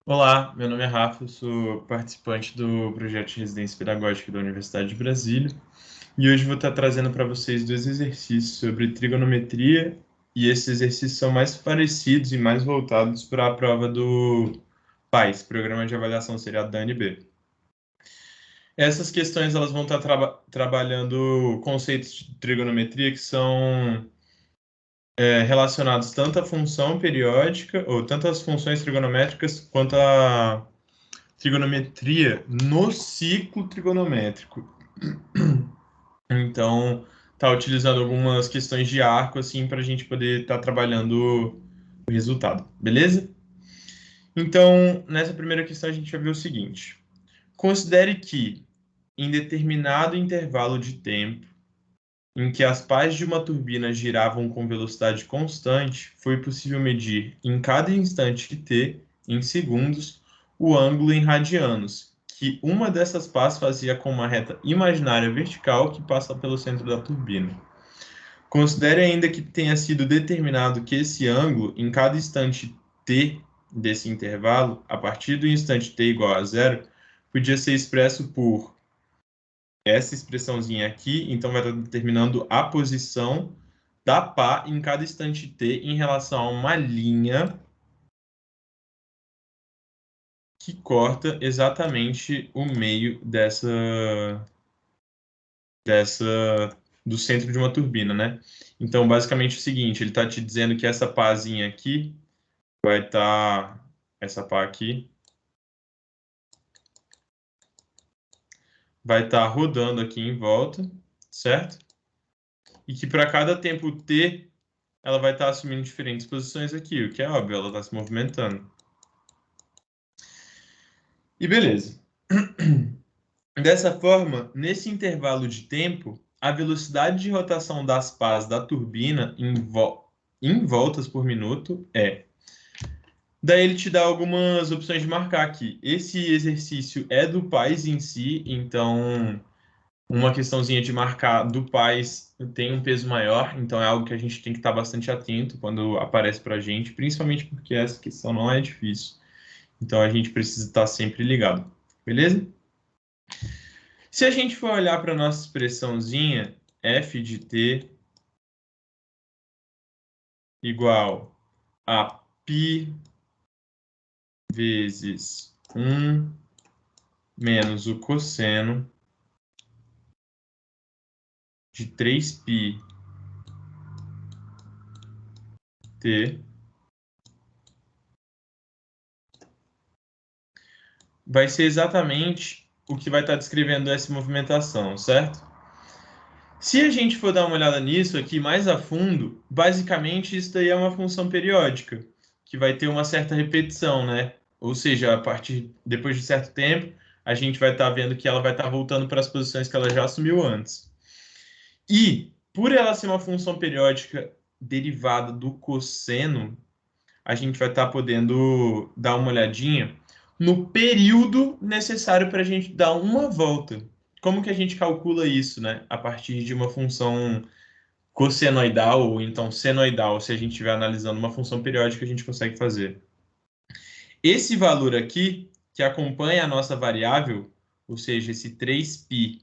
Olá, meu nome é Rafa, eu sou participante do projeto de residência pedagógica da Universidade de Brasília e hoje vou estar trazendo para vocês dois exercícios sobre trigonometria e esses exercícios são mais parecidos e mais voltados para a prova do PAIS, Programa de Avaliação Seriado da UNB. Essas questões elas vão estar trabalhando conceitos de trigonometria que são relacionados tanto à função periódica ou tanto às funções trigonométricas quanto à trigonometria no ciclo trigonométrico. Então, tá utilizando algumas questões de arco assim para a gente poder estar trabalhando o resultado, beleza? Então, nessa primeira questão a gente vai ver o seguinte: considere que em determinado intervalo de tempo em que as pás de uma turbina giravam com velocidade constante, foi possível medir em cada instante t, em segundos, o ângulo em radianos, que uma dessas pás fazia com uma reta imaginária vertical que passa pelo centro da turbina. Considere ainda que tenha sido determinado que esse ângulo, em cada instante t desse intervalo, a partir do instante t igual a zero, podia ser expresso por essa expressãozinha aqui, então vai estar determinando a posição da pá em cada instante t em relação a uma linha que corta exatamente o meio dessa do centro de uma turbina, né? Então, basicamente é o seguinte, ele está te dizendo que essa pázinha aqui vai estar, essa pá aqui vai estar rodando aqui em volta, certo? E que para cada tempo t ela vai estar assumindo diferentes posições aqui, o que é óbvio, ela está se movimentando. E beleza. Dessa forma, nesse intervalo de tempo, a velocidade de rotação das pás da turbina em voltas por minuto é. Daí ele te dá algumas opções de marcar aqui. Esse exercício é do PAIS em si, então uma questãozinha de marcar do PAIS tem um peso maior, então é algo que a gente tem que estar bastante atento quando aparece para a gente, principalmente porque essa questão não é difícil. Então a gente precisa estar sempre ligado, beleza? Se a gente for olhar para a nossa expressãozinha, f de t igual a π vezes 1 menos o cosseno de 3π t, vai ser exatamente o que vai estar descrevendo essa movimentação, certo? Se a gente for dar uma olhada nisso aqui mais a fundo, basicamente isso daí é uma função periódica, que vai ter uma certa repetição, né? Ou seja, depois de certo tempo, a gente vai estar vendo que ela vai estar voltando para as posições que ela já assumiu antes. E, por ela ser uma função periódica derivada do cosseno, a gente vai estar podendo dar uma olhadinha no período necessário para a gente dar uma volta. Como que a gente calcula isso, né? A partir de uma função cossenoidal ou então senoidal, se a gente estiver analisando uma função periódica, a gente consegue fazer. Esse valor aqui, que acompanha a nossa variável, ou seja, esse 3π,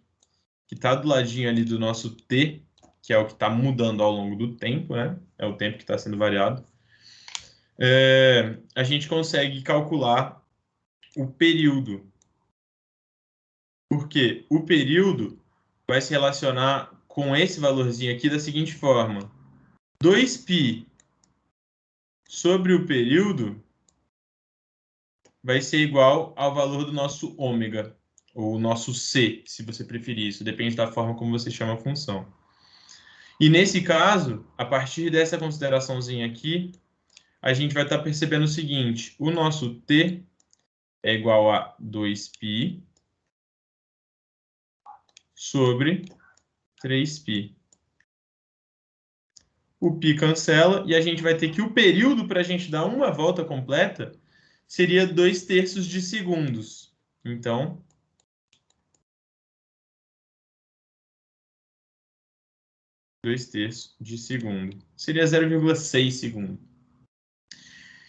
que está do ladinho ali do nosso t, que é o que está mudando ao longo do tempo, né? É o tempo que está sendo variado. A gente consegue calcular o período. Porque o período vai se relacionar com esse valorzinho aqui da seguinte forma: 2π sobre o período vai ser igual ao valor do nosso ômega, ou nosso c, se você preferir. Isso depende da forma como você chama a função. E nesse caso, a partir dessa consideraçãozinha aqui, a gente vai estar percebendo o seguinte: o nosso t é igual a 2π sobre 3π. O π cancela e a gente vai ter que o período para a gente dar uma volta completa seria 2/3 de segundos. Então, 2/3 de segundo. Seria 0,6 segundo.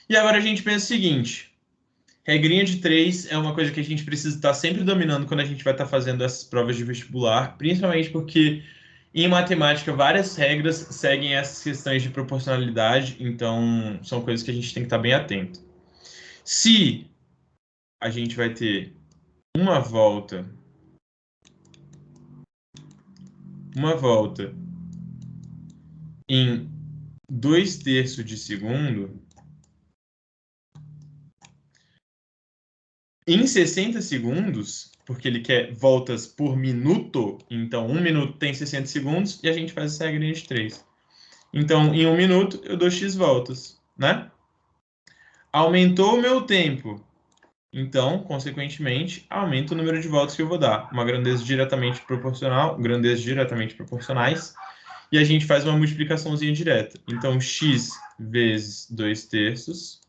E agora a gente pensa o seguinte: Regrinha de 3 é uma coisa que a gente precisa estar sempre dominando quando a gente vai estar fazendo essas provas de vestibular, principalmente porque em matemática várias regras seguem essas questões de proporcionalidade, então são coisas que a gente tem que estar bem atento. Se a gente vai ter uma volta em 2/3 de segundo, em 60 segundos, porque ele quer voltas por minuto, então 1 minuto tem 60 segundos, e a gente faz essa regrinha de 3. Então, em 1 minuto, eu dou x voltas, né? Aumentou o meu tempo. Então, consequentemente, aumenta o número de voltas que eu vou dar. Uma grandeza diretamente proporcional, grandezas diretamente proporcionais, e a gente faz uma multiplicaçãozinha direta. Então, x vezes 2/3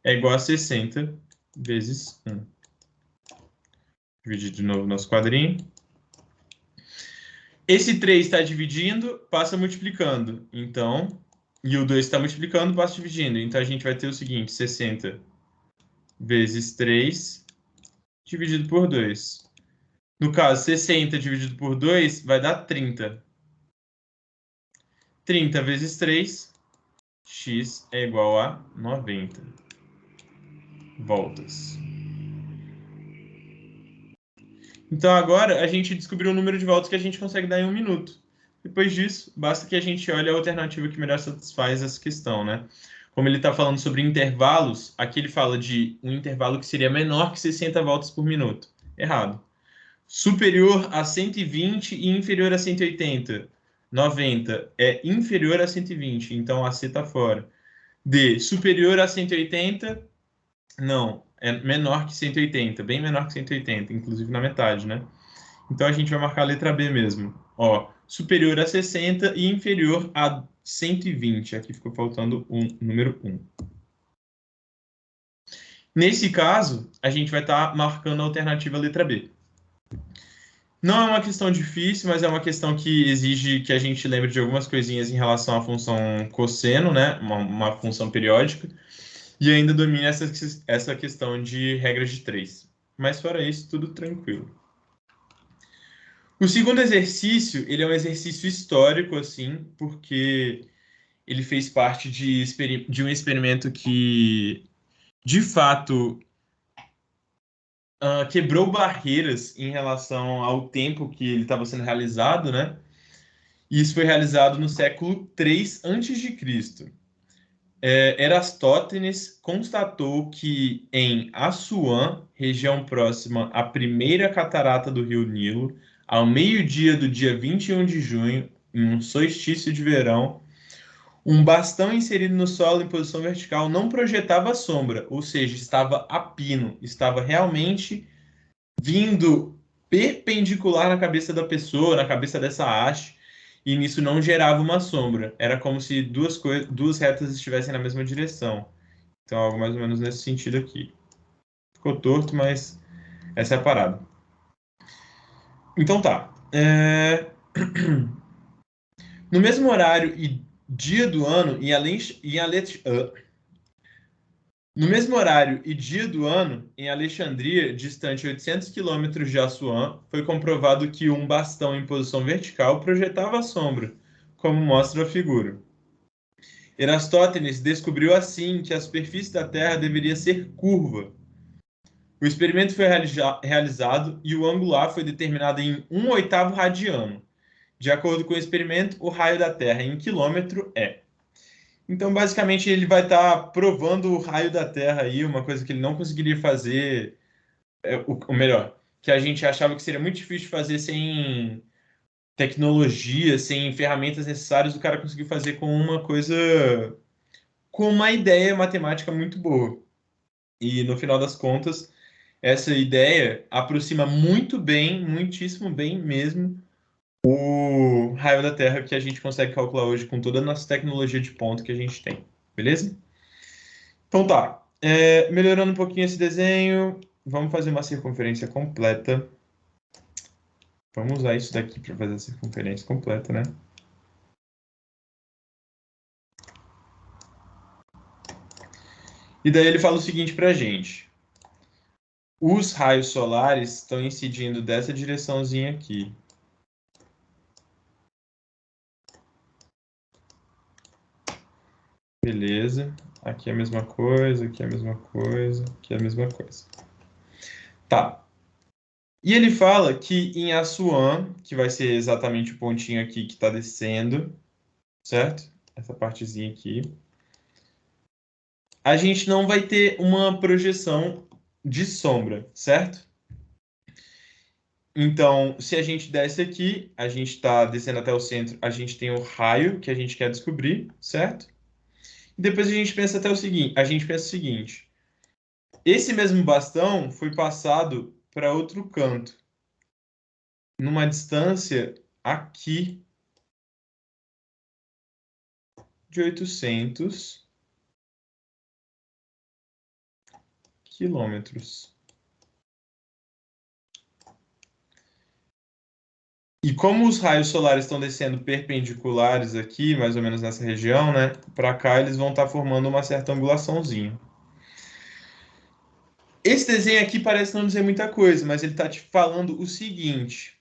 é igual a 60 vezes 1. Dividir de novo nosso quadrinho. Esse 3 está dividindo, passa multiplicando. Então, e o 2 está multiplicando, passa dividindo. Então, a gente vai ter o seguinte, 60 vezes 3 dividido por 2. No caso, 60 dividido por 2 vai dar 30. 30 vezes 3, x é igual a 90 voltas. Então agora a gente descobriu o número de voltas que a gente consegue dar em 1 minuto. Depois disso, basta que a gente olhe a alternativa que melhor satisfaz essa questão, né? Como ele está falando sobre intervalos, aqui ele fala de um intervalo que seria menor que 60 voltas por minuto. Errado. Superior a 120 e inferior a 180. 90 é inferior a 120, então a C está fora. D, superior a 180, não, é menor que 180, bem menor que 180, inclusive na metade, né? Então a gente vai marcar a letra B mesmo. Ó, superior a 60 e inferior a 120. Aqui ficou faltando o número 1. Nesse caso, a gente vai estar marcando a alternativa letra B. Não é uma questão difícil, mas é uma questão que exige que a gente lembre de algumas coisinhas em relação à função cosseno, né? Uma função periódica. E ainda domine essa questão de regras de 3. Mas fora isso, tudo tranquilo. O segundo exercício, ele é um exercício histórico, assim, porque ele fez parte de um experimento que, de fato, quebrou barreiras em relação ao tempo que ele estava sendo realizado, né? E isso foi realizado no século 3 a.C. Erastótenes constatou que em Assuã, região próxima à primeira catarata do rio Nilo, ao meio-dia do dia 21 de junho, em um solstício de verão, um bastão inserido no solo em posição vertical não projetava sombra, ou seja, estava a pino, estava realmente vindo perpendicular na cabeça da pessoa, na cabeça dessa haste, e nisso não gerava uma sombra. Era como se duas retas estivessem na mesma direção. Então, algo mais ou menos nesse sentido aqui. Ficou torto, mas essa é a parada. Então tá. No mesmo horário e dia do ano, no mesmo horário e dia do ano, em Alexandria, distante 800 quilômetros de Assuã, foi comprovado que um bastão em posição vertical projetava a sombra, como mostra a figura. Erastótenes descobriu assim que a superfície da Terra deveria ser curva. O experimento foi realizado e o angular foi determinado em 1/8 radiano. De acordo com o experimento, o raio da Terra em quilômetro é. Então, basicamente, ele vai estar provando o raio da Terra aí, uma coisa que ele não conseguiria fazer, o melhor, que a gente achava que seria muito difícil de fazer sem tecnologia, sem ferramentas necessárias, o cara conseguiu fazer com uma coisa, com uma ideia matemática muito boa. E no final das contas, essa ideia aproxima muito bem, muitíssimo bem mesmo, o raio da Terra que a gente consegue calcular hoje com toda a nossa tecnologia de ponto que a gente tem. Beleza? Então tá. Melhorando um pouquinho esse desenho, vamos fazer uma circunferência completa. Vamos usar isso daqui para fazer a circunferência completa, né? E daí ele fala o seguinte para a gente. Os raios solares estão incidindo dessa direçãozinha aqui. Beleza. Aqui é a mesma coisa, aqui é a mesma coisa, aqui é a mesma coisa. Tá. E ele fala que em Assuã, que vai ser exatamente o pontinho aqui que está descendo, certo? Essa partezinha aqui. A gente não vai ter uma projeção de sombra, certo? Então, se a gente desce aqui, a gente está descendo até o centro, a gente tem o raio que a gente quer descobrir, certo? E depois a gente pensa até o seguinte, a gente pensa o seguinte: esse mesmo bastão foi passado para outro canto, numa distância aqui de 800 quilômetros. E como os raios solares estão descendo perpendiculares aqui, mais ou menos nessa região, né? Para cá eles vão estar formando uma certa angulaçãozinha. Esse desenho aqui parece não dizer muita coisa, mas ele está te falando o seguinte: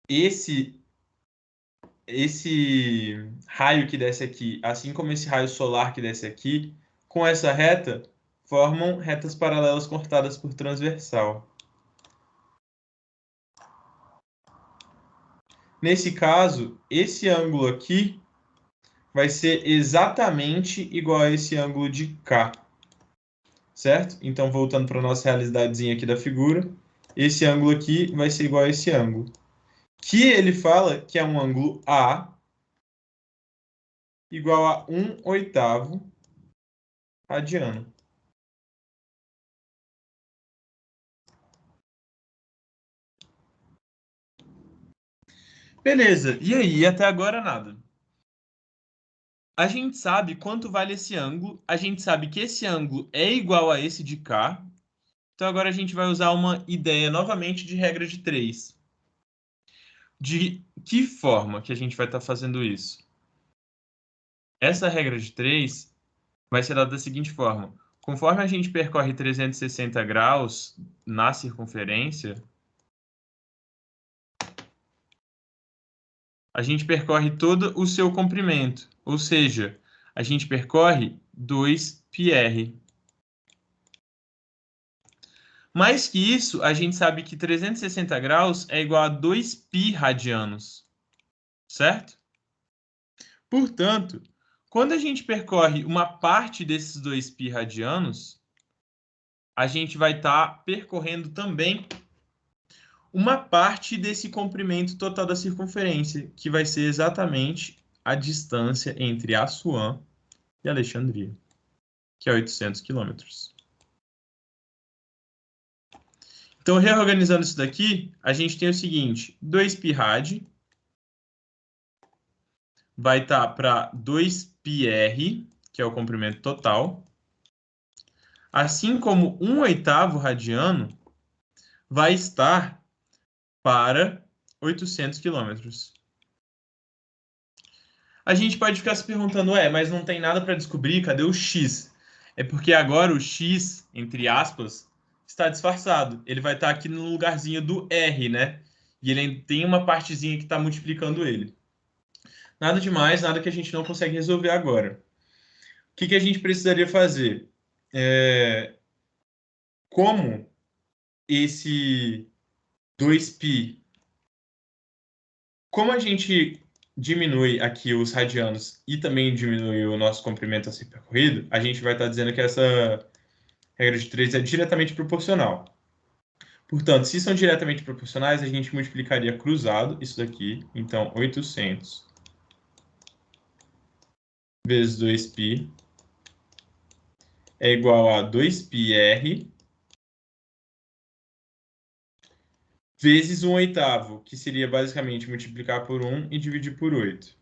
esse raio que desce aqui, assim como esse raio solar que desce aqui, com essa reta, formam retas paralelas cortadas por transversal. Nesse caso, esse ângulo aqui vai ser exatamente igual a esse ângulo de cá, certo? Então, voltando para a nossa realidadezinha aqui da figura, esse ângulo aqui vai ser igual a esse ângulo, que ele fala que é um ângulo A igual a 1/8 radiano. Beleza, e aí? Até agora nada. A gente sabe quanto vale esse ângulo, a gente sabe que esse ângulo é igual a esse de cá. Então agora a gente vai usar uma ideia novamente de regra de 3. De que forma que a gente vai estar fazendo isso? Essa regra de 3 vai ser dada da seguinte forma: conforme a gente percorre 360 graus na circunferência, a gente percorre todo o seu comprimento, ou seja, a gente percorre 2πr. Mais que isso, a gente sabe que 360 graus é igual a 2π radianos, certo? Portanto, quando a gente percorre uma parte desses 2π radianos, a gente vai estar percorrendo também uma parte desse comprimento total da circunferência, que vai ser exatamente a distância entre Assuã e Alexandria, que é 800 quilômetros. Então, reorganizando isso daqui, a gente tem o seguinte: 2π rad vai estar para 2πr, que é o comprimento total, assim como 1/8 radiano vai estar para 800 quilômetros. A gente pode ficar se perguntando, mas não tem nada para descobrir, cadê o x? É porque agora o x, entre aspas, está disfarçado. Ele vai estar aqui no lugarzinho do r, né? E ele tem uma partezinha que está multiplicando ele. Nada demais, nada que a gente não consegue resolver agora. O que a gente precisaria fazer? Como esse 2π, como a gente diminui aqui os radianos e também diminui o nosso comprimento a ser percorrido, a gente vai estar dizendo que essa regra de 3 é diretamente proporcional. Portanto, se são diretamente proporcionais, a gente multiplicaria cruzado isso daqui. Então, 800 vezes 2π é igual a 2πr vezes 1/8, que seria basicamente multiplicar por 1 e dividir por 8.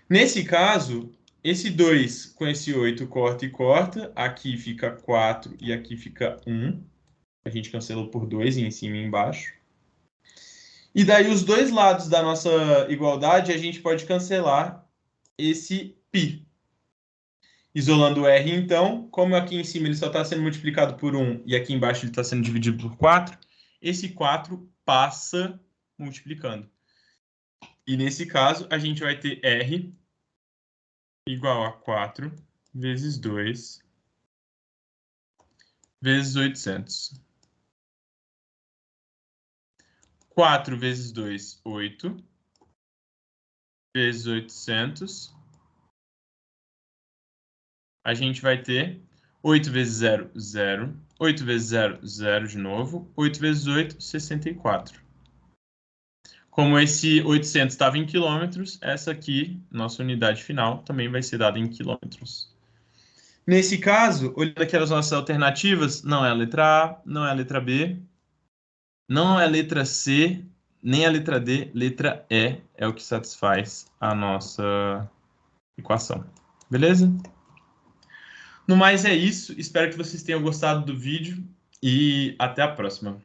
Nesse caso, esse 2 com esse 8 corta e corta, aqui fica 4 e aqui fica 1. A gente cancelou por 2 em cima e embaixo. E daí os dois lados da nossa igualdade a gente pode cancelar esse π. Isolando o R, então, como aqui em cima ele só está sendo multiplicado por 1 e aqui embaixo ele está sendo dividido por 4, esse 4 passa multiplicando. E nesse caso, a gente vai ter R igual a 4 vezes 2 vezes 800. 4 vezes 2, 8. Vezes 800. A gente vai ter 8 vezes 0, 0. 8 vezes 0, 0 de novo. 8 vezes 8, 64. Como esse 800 estava em quilômetros, essa aqui, nossa unidade final, também vai ser dada em quilômetros. Nesse caso, olhando aqui as nossas alternativas, não é a letra A, não é a letra B, não é a letra C, nem a letra D, letra E é o que satisfaz a nossa equação. Beleza? No mais é isso, espero que vocês tenham gostado do vídeo e até a próxima.